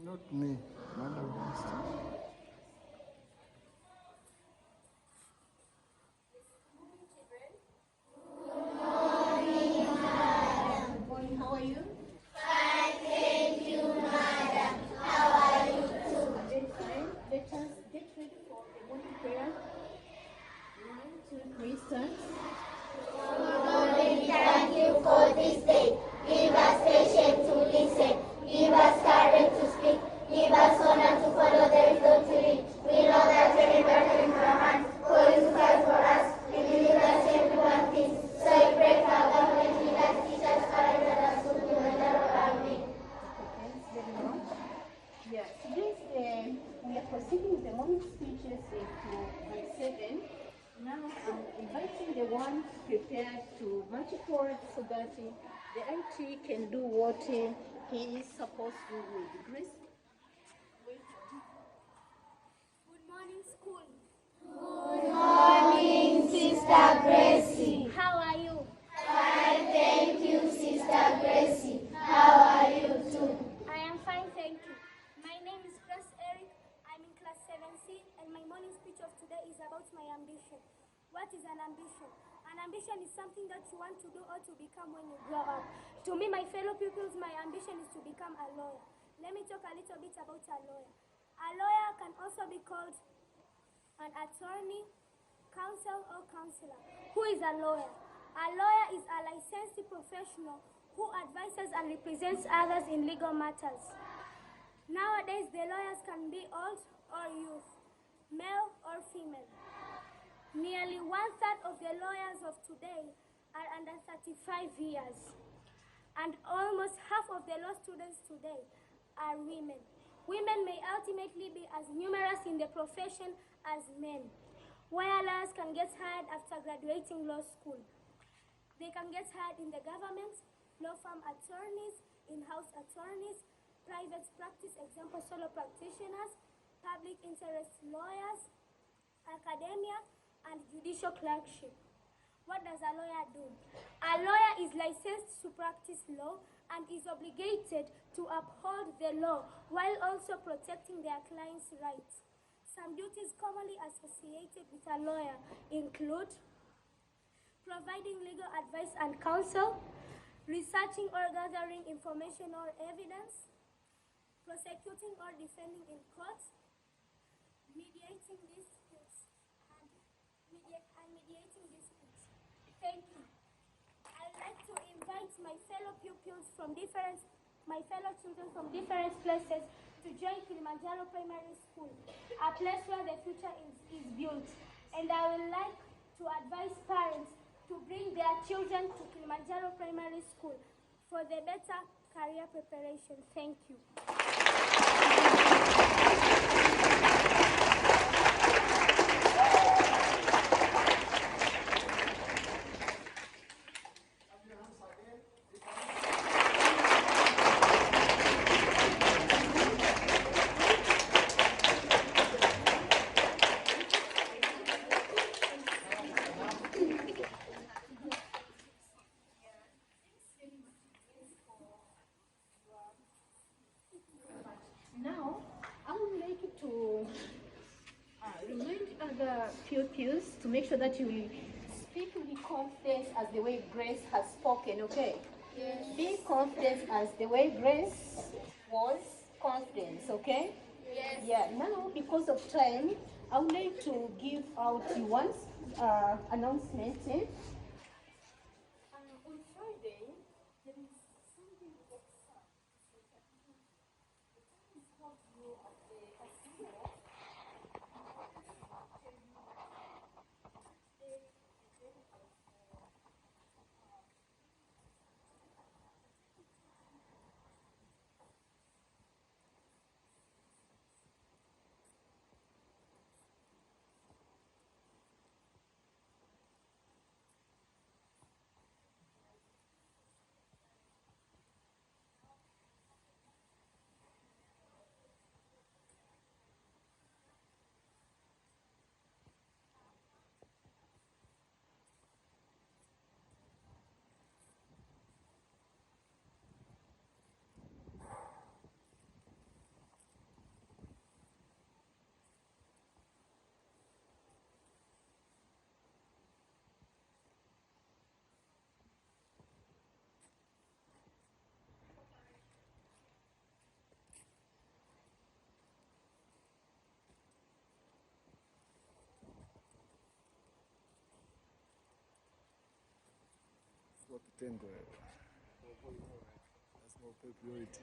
Not me, Madam Minister. Good morning, how are you? Very fine. Let us get ready for the morning prayer. 1, 2, 3, start. Thank you for this day. Give us patience to listen. Give us courage to speak. Give us honor to follow the wisdom to lead. We know that every battle in our hands, for you to fight for us. We believe that everyone thinks. So we pray for our government leaders, teachers, parents, and our school Kilimanjaro. Amen. Okay, thanks very much. Yeah, today we are proceeding with the morning speeches to grade 7. Now I'm inviting the one prepared to march forward so that the IT can do what he is supposed to do with Grace. Good morning, school. Good morning, Sister Gracie. How are you? Fine, thank you, Sister Gracie. How are you too? I am fine, thank you. My name is Grace Erick. I'm in class 7C, and my morning speech of today is about my ambition. What is an ambition? An ambition is something that you want to do or to become when you grow up. To me, my fellow pupils, my ambition is to become a lawyer. Let me talk a little bit about a lawyer. A lawyer can also be called an attorney, counsel, or counselor. Who is a lawyer? A lawyer is a licensed professional who advises and represents others in legal matters. Nowadays, the lawyers can be old or youth, male or female. Nearly 1/3 of the lawyers of today are under 35 years, and almost half of the law students today are women. Women may ultimately be as numerous in the profession as men, where lawyers can get hired after graduating law school. They can get hired in the government, law firm attorneys, in-house attorneys, private practice, example solo practitioners, public interest lawyers, academia, and judicial clerkship. What does a lawyer do? A lawyer is licensed to practice law and is obligated to uphold the law while also protecting their clients' rights. Some duties commonly associated with a lawyer include providing legal advice and counsel, researching or gathering information or evidence, prosecuting or defending in court, mediating disputes, and mediating disputes. Thank you. I'd like to invite my fellow children from different places to join Kilimanjaro Primary School, a place where the future is built. And I would like to advise parents to bring their children to Kilimanjaro Primary School for the better career preparation. Thank you. Now, I would like to remind other pupils to make sure that you will speak with confidence as the way Grace has spoken, okay? Yes. Be confident as the way Grace was confident, okay? Yes. Yeah, now because of time, I would like to give out one announcement. On Friday, there is something extra. The time is called you at the casino. kwa kitengo. Lazima upe priority.